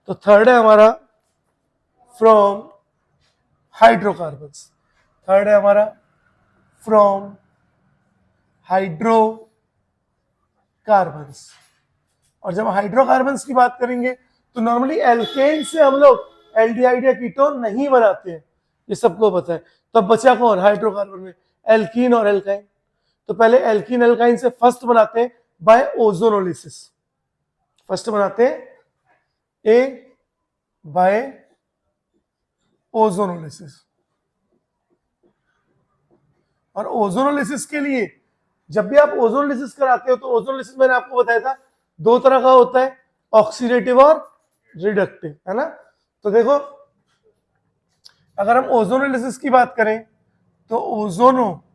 तो थर्ड है हमारा फ्रॉम हाइड्रोकार्बन्स, थर्ड है हमारा फ्रॉम हाइड्रोकार्बन्स। और जब हाइड्रोकार्बन्स की बात करेंगे तो नॉर्मली एल्केन से हम लोग एल्डिहाइड या कीटोन नहीं बनाते हैं, ये सबको पता है। तो अब बचा कौन हाइड्रोकार्बन में? एल्कीन और एल्काइन। तो पहले एल्कीन एल्काइन से फर्स्ट बनाते हैं बाय ओजोनोलिसिस, फर्स्ट बनाते हैं ए बाय ओजोनोलिसिस। और ओजोनोलिसिस के लिए जब भी आप ओजोनोलिसिस कराते हो तो ओजोनोलिसिस मैंने आपको बताया था दो तरह का होता है, ऑक्सीडेटिव और रिडक्टिव, है ना। तो देखो अगर हम ओजोनोलिसिस की बात करें तो ओजोनोलिसिस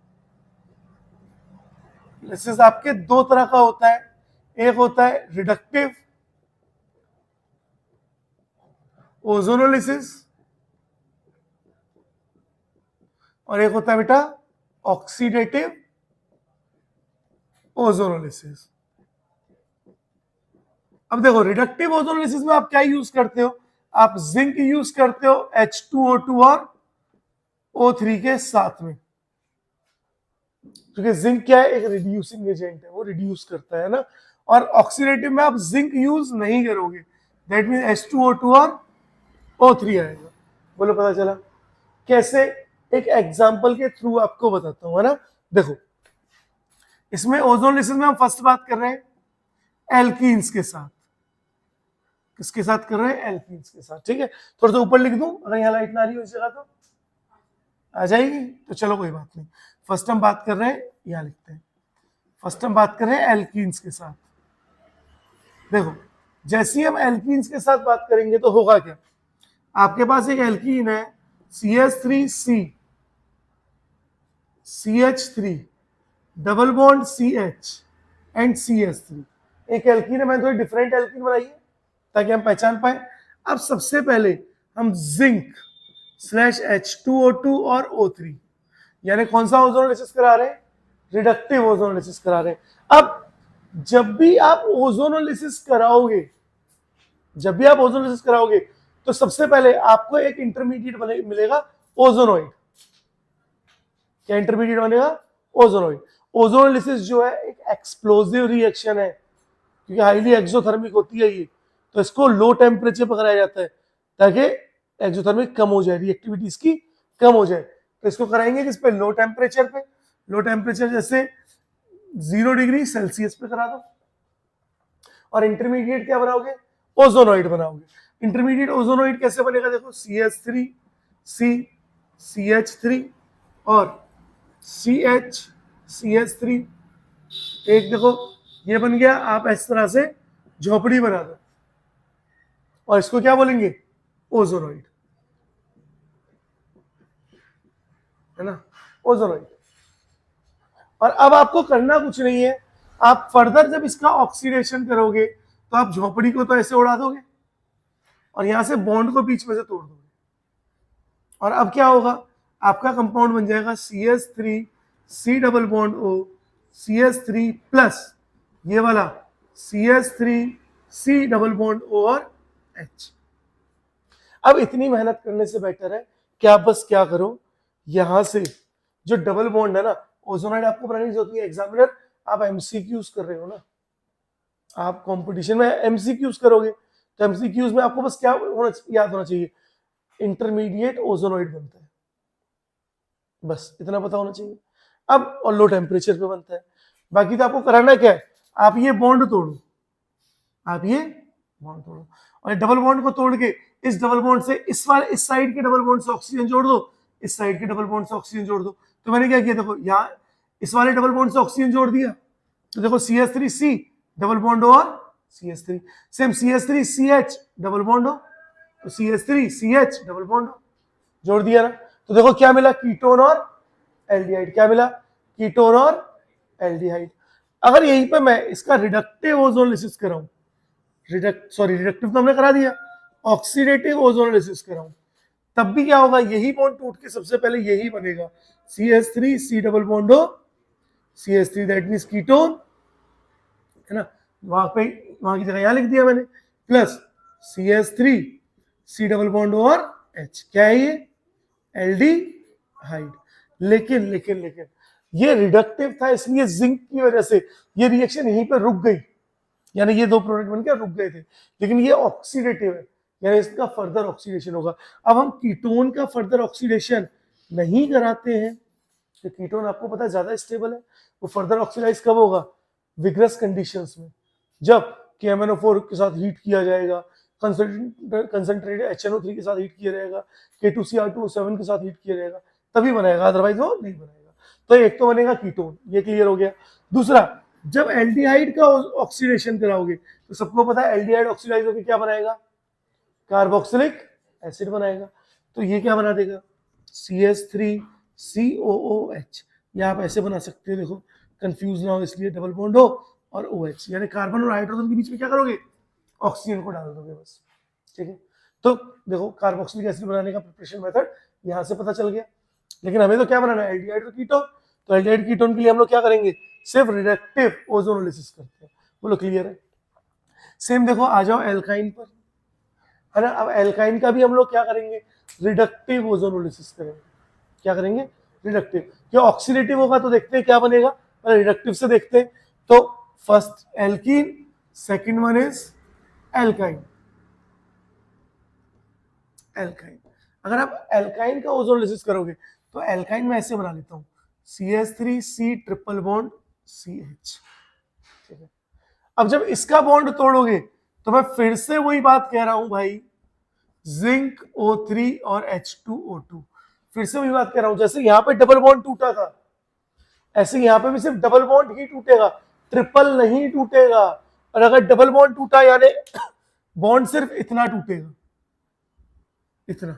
आपके दो तरह का होता है, एक होता है रिडक्टिव ओजोनोलिसिस और एक होता है बेटा ऑक्सीडेटिव ओजोनोलिसिस। अब देखो रिडक्टिव ओजोनोलिसिस में आप क्या यूज करते हो? आप जिंक यूज करते हो H2O2 और O3 के साथ में, क्योंकि जिंक क्या है? एक रिड्यूसिंग एजेंट है, वो रिड्यूस करता है ना। और ऑक्सीडेटिव में आप जिंक यूज नहीं करोगे, दैट मीन H2O2 और O3 आएगा। बोलो पता चला कैसे? एक एग्जांपल के थ्रू आपको बताता हूं, है ना। देखो इसमें ओजोनोलिसिस में हम फर्स्ट बात कर रहे हैं एल्कीन्स के साथ। किसके साथ कर रहे हैं? एल्कीन्स के साथ, ठीक है। थोड़ा सा ऊपर लिख दूं अगर यहाँ लाइट ना आ रही हो इस जगह तो आ जाएगी, तो चलो कोई बात नहीं। फर्स्ट हम बात कर रहे हैं, यहाँ लिखते हैं, फर्स्ट हम बात कर रहे हैं एल्कीन्स के साथ। देखो जैसे ही हम एल्कीन्स के साथ बात करेंगे तो होगा क्या? आपके पास एक एल्कीन है CH3C CH3 double bond CH and CH3, एक एल्कीन है। मैंने थोड़ी डिफरेंट एल्कीन बनाई है ताकि हम पहचान पाए। अब सबसे पहले हम जिंक /H2O2 और O3 यानी कौन सा ओजोनोलिसिस करा रहे हैं? रिडक्टिव ओजोनोलिसिस करा रहे हैं। अब जब भी आप ओजोनोलिसिस कराओगे, जब भी आप ओजोनोलिसिस कराओगे तो सबसे पहले आपको एक इंटरमीडिएट मिलेगा ओजोनोइड। क्या इंटरमीडिएट बनेगा? ओजोनोइड। ओजोनोलिसिस जो है एक एक्सप्लोसिव रिएक्शन है, क्योंकि हाईली एक्सोथर्मिक होती है ये, तो इसको लो टेम्परेचर पर कराया जाता है ताकि एक्सोथर्मिक कम हो जाए, रिएक्टिविटी इसकी कम हो जाए। तो इसको कराएंगे किस पे? लो टेम्परेचर पे। लो टेम्परेचर जैसे 0 डिग्री सेल्सियस पे करा दो। और इंटरमीडिएट क्या बनाओगे? ओजोनोइड बनाओगे। इंटरमीडिएट ओजोनोइड कैसे बनेगा? देखो CH3C CH3 और CH3, एक देखो ये बन गया। आप इस तरह से झोपड़ी बना दो और इसको क्या बोलेंगे? ओजोनोइड, है ना, ओजोनोइड। और अब आपको करना कुछ नहीं है, आप फर्दर जब इसका ऑक्सीडेशन करोगे तो आप झोपड़ी को तो ऐसे उड़ा दोगे और यहां से बॉन्ड को बीच में से तोड़ दोगे। और अब क्या होगा? आपका कंपाउंड बन जाएगा CH3C double bond O CH3 plus ये वाला CH3C डबल बॉन्ड O और H। अब इतनी मेहनत करने से बेटर है कि आप बस क्या करो, यहां से जो डबल बॉन्ड है ना, ओजोनाइड आपको बनाने की जरूरत नहीं है। एग्जामिनर आप MCQs कर रहे हो ना, आप कंपटीशन में MCQs करोगे तो MCQs में आपको बस क्या याद होना चाहिए? इंटरमीडिएट ओजोनोइड बनता है, बस इतना पता होना चाहिए। अब और लो टेम्परेचर पे बनता है। बाकी तो आपको कराना क्या है? आप ये बॉन्ड तोड़ो, आप ये बॉन्ड तोड़ो और डबल बॉन्ड को तोड़ के इस डबल बॉन्ड से इस साइड के डबल बॉन्ड से ऑक्सीजन जोड़ दो, इस साइड के डबल बॉन्ड से ऑक्सीजन जोड़ दो। तो मैंने क्या किया? देखो यहाँ इस वाले डबल बॉन्ड से ऑक्सीजन जोड़ दिया, तो देखो CH3C डबल बॉन्ड और CH3, same CH3CH double bond हो तो CH3CH डबल बॉन्ड हो, जोड़ दिया ना। तो देखो क्या मिला? कीटोन और एल्डिहाइड। क्या मिला? कीटोन और एल्डिहाइड। अगर यहीं पे मैं इसका रिडक्टिव ओजोनोलिसिस कराऊं, रिडक्टिव तो हमने करा दिया, ऑक्सीडेटिव ओजोनोलिसिस कराऊं, तब भी क्या होगा? यही बॉन्ड टूट के सबसे पहले यही बनेगा CH3C डबल बॉन्ड हो CH3, दैट मींस कीटोन, है ना। वहां की जगह यहां लिख दिया मैंने, plus CH3 C double bond और H, क्या है ये? एल्डिहाइड। लेकिन लेकिन लेकिन ये रिडक्टिव था, इसलिए जिंक की वजह से ये रिएक्शन यहीं पर रुक गई, यानी ये दो प्रोडक्ट बनकर रुक गए थे। लेकिन ये ऑक्सीडेटिव है, यानी इसका फर्दर ऑक्सीडेशन होगा। अब हम कीटोन का फर्दर ऑक्सीडेशन नहीं कराते हैं, तो कीटोन आपको पता है ज्यादा स्टेबल है, वो फर्दर ऑक्सीडाइज कब होगा? विग्रस कंडीशंस में, जब KMnO4 के साथ हीट किया जाएगा, कंसंट्रेटेड HNO3 के साथ हीट किया जाएगा, K2Cr2O7 के साथ हीट किया जाएगा, तभी बनेगा, अदरवाइज वो नहीं बनेगा। तो एक तो बनेगा कीटोन, ये क्लियर हो गया। दूसरा, जब एल्डिहाइड का ऑक्सीडेशन कराओगे तो सबको पता है एल्डिहाइड ऑक्सीडाइज होकर क्या बनाएगा? कार्बोक्सिलिक एसिड बनाएगा। तो ये क्या बना देगा? CH3COOH। या आप ऐसे बना सकते हो, देखो कंफ्यूज ना हो इसलिए, डबल बॉन्ड हो और OH, यानी कार्बन और हाइड्रोजन के बीच में क्या करोगे? ऑक्सीजन को डाल दोगे बस, ठीक है। तो देखो कार्बोक्सिलिक एसिड बनाने का प्रिपरेशन मेथड यहां से पता चल गया। लेकिन हमें तो क्या बनाना है? एल्डिहाइड और कीटोन। तो एल्डिहाइड कीटोन के लिए हम लोग क्या करेंगे? सिर्फ रिडक्टिव ओजोनोलिसिस करते हैं। बोलो क्लियर है? सेम देखो, आ जाओ एल्काइन पर, है ना। अब एल्काइन का भी हम लोग क्या करेंगे? रिडक्टिव ओजोनोलिसिस करेंगे। क्या करेंगे? रिडक्टिव। क्या ऑक्सीडेटिव होगा तो देखते हैं क्या बनेगा, पहले रिडक्टिव से देखते हैं। तो first alkene, second one is alkyne. Alkyne, अगर आप एल्काइन का ओजोनोलिसिस करोगे तो एल्काइन में ऐसे बना लेता हूं, CH3C ट्रिपल बॉन्ड CH, ठीक है। अब जब इसका बॉन्ड तोड़ोगे तो मैं फिर से वही बात कह रहा हूं भाई, जिंक O3 और H2O2, फिर से वही बात कह रहा हूं, जैसे यहां पे डबल बॉन्ड टूटा था ऐसे यहां पे भी सिर्फ डबल बॉन्ड ही टूटेगा, ट्रिपल नहीं टूटेगा। और अगर डबल बॉन्ड टूटा यानी बॉन्ड सिर्फ इतना टूटेगा, इतना,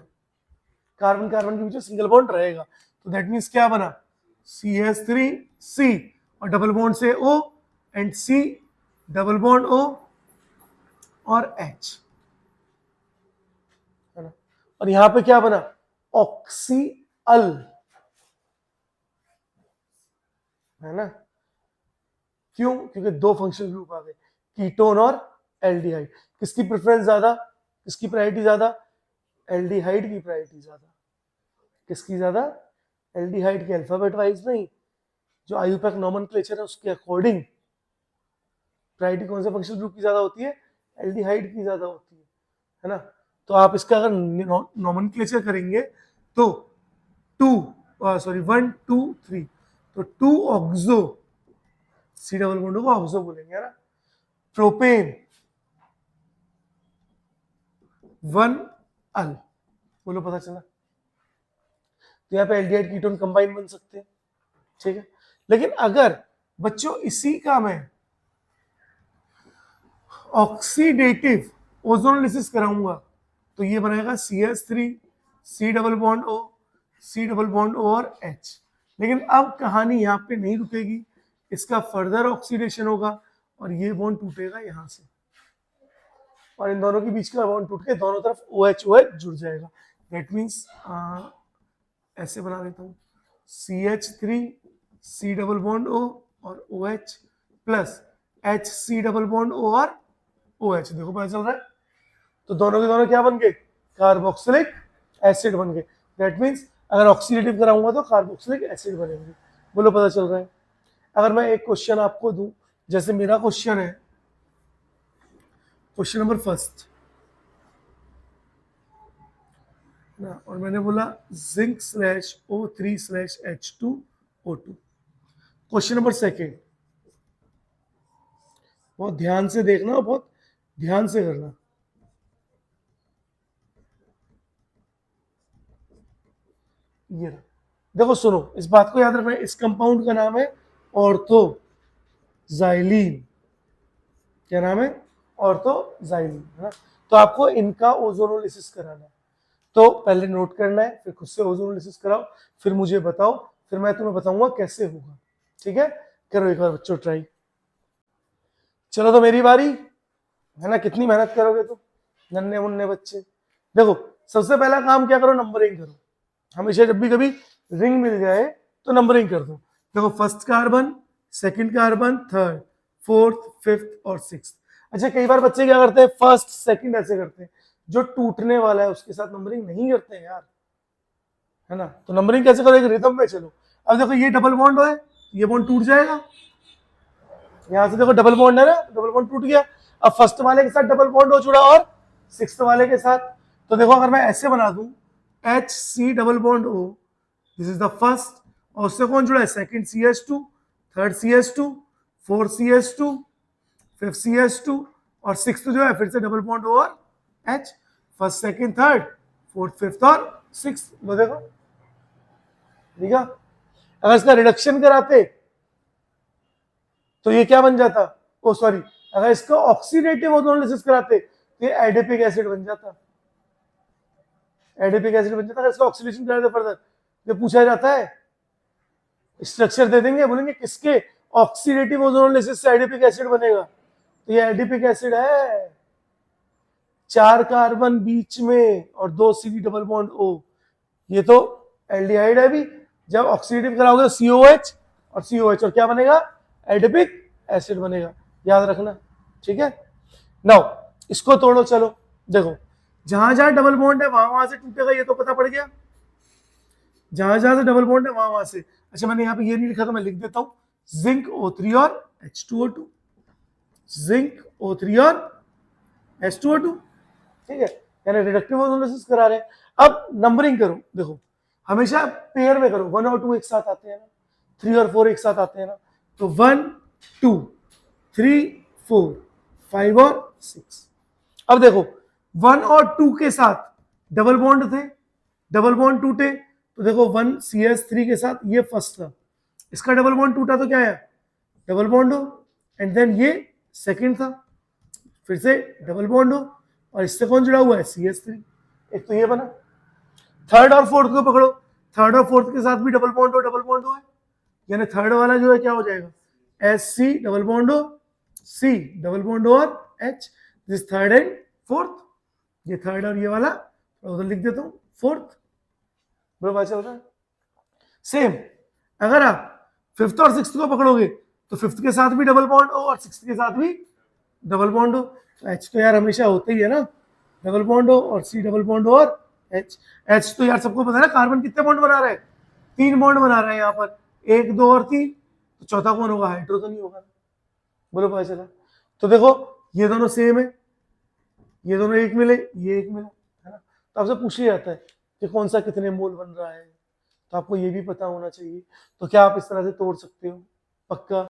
कार्बन कार्बन के बीच सिंगल बॉन्ड रहेगा। तो दैट मीन्स क्या बना? CH3C और डबल बॉन्ड से O and C double bond O और H, है ना। और यहां पे क्या बना? ऑक्सीअल, है ना। क्यों? क्योंकि दो फंक्शनल ग्रुप आ गए, कीटोन और एल्डिहाइड। किसकी प्रेफरेंस ज्यादा, किसकी प्रायोरिटी ज्यादा? एल्डिहाइड की प्रायोरिटी ज्यादा। किसकी ज्यादा? एल्डिहाइड के, अल्फाबेट वाइज नहीं, जो आईयूपैक नॉमेनक्लेचर है उसके अकॉर्डिंग प्रायोरिटी कौन से फंक्शनल ग्रुप की ज्यादा होती है? एल्डिहाइड की ज्यादा होती है ना। तो आप इसका अगर नॉमेनक्लेचर करेंगे तो 1 2 3, तो 2 ऑक्सो, C डबल बॉन्ड को ऑक्सो बोलेंगे, है ना। प्रोपेन 1 अल, बोलो पता चला। तो यहाँ पे एल्डिहाइड कीटोन कंबाइन बन सकते हैं, ठीक है। लेकिन अगर बच्चों इसी का मैं ऑक्सीडेटिव ओजोनोलिसिस कराऊंगा तो ये बनेगा CH3 C double bond O, C double bond O और H। लेकिन अब कहानी यहाँ पे नहीं रुकेगी, इसका फर्दर ऑक्सीडेशन होगा और ये बॉन्ड टूटेगा यहां से, और इन दोनों के बीच का बॉन्ड टूट के दोनों तरफ OH जुड़ जाएगा। दैट मीन्स ऐसे बना देता हूँ, CH3 C double bond O और OH plus HC double bond O और OH, देखो पता चल रहा है। तो दोनों के दोनों क्या बन गए? कार्बोक्सिलिक एसिड बन गए। दैट मीन्स अगर ऑक्सीडेटिव कराऊंगा तो कार्बोक्सिलिक एसिड बनेंगे। बोलो पता चल रहा है? अगर मैं एक क्वेश्चन आपको दूं, जैसे मेरा क्वेश्चन है, क्वेश्चन नंबर फर्स्ट ना, और मैंने बोला zinc /O3/H2O2। Question number second, बहुत ध्यान से देखना, बहुत ध्यान से करना। ये देखो, सुनो, इस बात को याद रखना, इस कंपाउंड का नाम है ऑर्थोजाइलीन। क्या नाम है? ऑर्थोजाइलीन, है ना। तो आपको इनका ओजोनोलिसिस कराना है, तो पहले नोट करना है, फिर खुद से ओजोनोलिसिस कराओ, फिर मुझे बताओ, फिर मैं तुम्हें बताऊंगा कैसे होगा, ठीक है। करो एक बार बच्चों ट्राई। चलो तो मेरी बारी, है ना। कितनी मेहनत करोगे तुम नन्हे मुन्ने बच्चे। देखो सबसे पहला काम क्या करो? नंबरिंग करो। हमेशा जब भी कभी रिंग मिल जाए तो नंबरिंग कर दो। देखो first carbon, second carbon, third, fourth, fifth और सिक्स्थ। अच्छा कई बार बच्चे क्या करते हैं, फर्स्ट सेकंड ऐसे करते हैं, जो टूटने वाला है उसके साथ नंबरिंग नहीं करते हैं यार, है ना। तो नंबरिंग कैसे करो, एक रिदम में चलो। अब देखो ये डबल बॉन्ड है, ये बॉन्ड टूट जाएगा, यहां से देखो डबल बॉन्ड है ना, डबल बॉन्ड टूट गया। अब फर्स्ट वाले के साथ डबल बॉन्ड हो जुड़ा और सिक्स्थ वाले के साथ, तो देखो अगर मैं ऐसे बना दूं H C double bond O, this is the first, और उससे कौन जुड़ा है, second CH2, third CH2, fourth CH2, fifth CH2, और सिक्स्थ जो है फिर से डबल बॉन्ड ओ और H, first second third fourth fifth और सिक्स्थ। वो देखो ठीक है। अगर इसका रिडक्शन कराते तो ये क्या बन जाता, ओ सॉरी, अगर इसका ऑक्सीडेटिव ओजोनोलिसिस कराते तो ये एडिपिक एसिड बन जाता, एडिपिक एसिड बन जाता। अगर इसका ऑक्सीडेशन कराते फर्दर, ये पूछा जाता है, स्ट्रक्चर दे देंगे, बोलेंगे किसके ऑक्सीडेटिव ओजोनोलिसिस से एडिपिक एसिड बनेगा, तो ये एडिपिक एसिड है, 4 कार्बन बीच में और 2 CD डबल बॉन्ड O, ये तो एल्डिहाइड है भी, जब ऑक्सीडेटिव कराओगे तो COH और COH, और क्या बनेगा, एडिपिक एसिड बनेगा, याद रखना, ठीक है। नाउ इसको तोड़ो, चलो देखो जहां जहां डबल बॉन्ड है वहां वहां से टूटेगा, ये तो पता पड़ गया, जहां जहां से डबल बॉन्ड है वहां वहां से। अच्छा मैंने यहाँ पे ये नहीं लिखा था, मैं लिख देता हूँ, जिंक O3 और H2O2, जिंक O3 और H2O2, ठीक है, यानी रिडक्टिव ओजोनोलिसिस करा रहे हैं। अब नंबरिंग करो, देखो हमेशा पेयर में करो, 1 और 2 एक साथ आते हैं ना, 3 और 4 एक साथ आते हैं ना, तो 1 2 3 4 5 और 6। अब देखो 1 और 2 के साथ डबल बॉन्ड थे, डबल बॉन्ड टूटे, तो देखो 1 CH3 के साथ ये फर्स्ट था, इसका डबल बॉन्ड टूटा तो क्या है, डबल बॉन्ड हो, एंड देन ये सेकंड था, फिर से डबल बॉन्ड हो, और इससे कौन जुड़ा हुआ है, CH3, एक तो ये बना। थर्ड और फोर्थ को पकड़ो, थर्ड और फोर्थ के साथ भी डबल बॉन्ड हो, डबल बॉन्ड हो है, यानी थर्ड वाला जो है क्या हो जाएगा, SC डबल बॉन्ड हो, C डबल बॉन्ड हो और H, this third and fourth, ये थर्ड और ये वाला उधर लिख देता हूँ फोर्थ, बराबर चल रहा है। सेम अगर आप फिफ्थ और सिक्स्थ को पकड़ोगे तो फिफ्थ के साथ भी डबल बॉन्ड हो और सिक्स्थ के साथ भी डबल बॉन्ड हो, तो H तो यार हमेशा होता ही है ना, डबल बॉन्ड हो, और C डबल बॉन्ड हो और H तो यार सबको पता है ना, कार्बन कितने बॉन्ड बना रहा है, 3 बॉन्ड बना रहा है यहाँ पर, 1 2 और 3, तो चौथा कौन होगा, हाइड्रो तो नहीं होगा, बोलो पता चला। तो देखो ये दोनों सेम है, ये दोनों एक मिले, ये एक मिला, है ना। तो आपसे पूछ लिया जाता है कि कौन सा कितने मोल बन रहा है, तो आपको ये भी पता होना चाहिए। तो क्या आप इस तरह से तोड़ सकते हो, पक्का।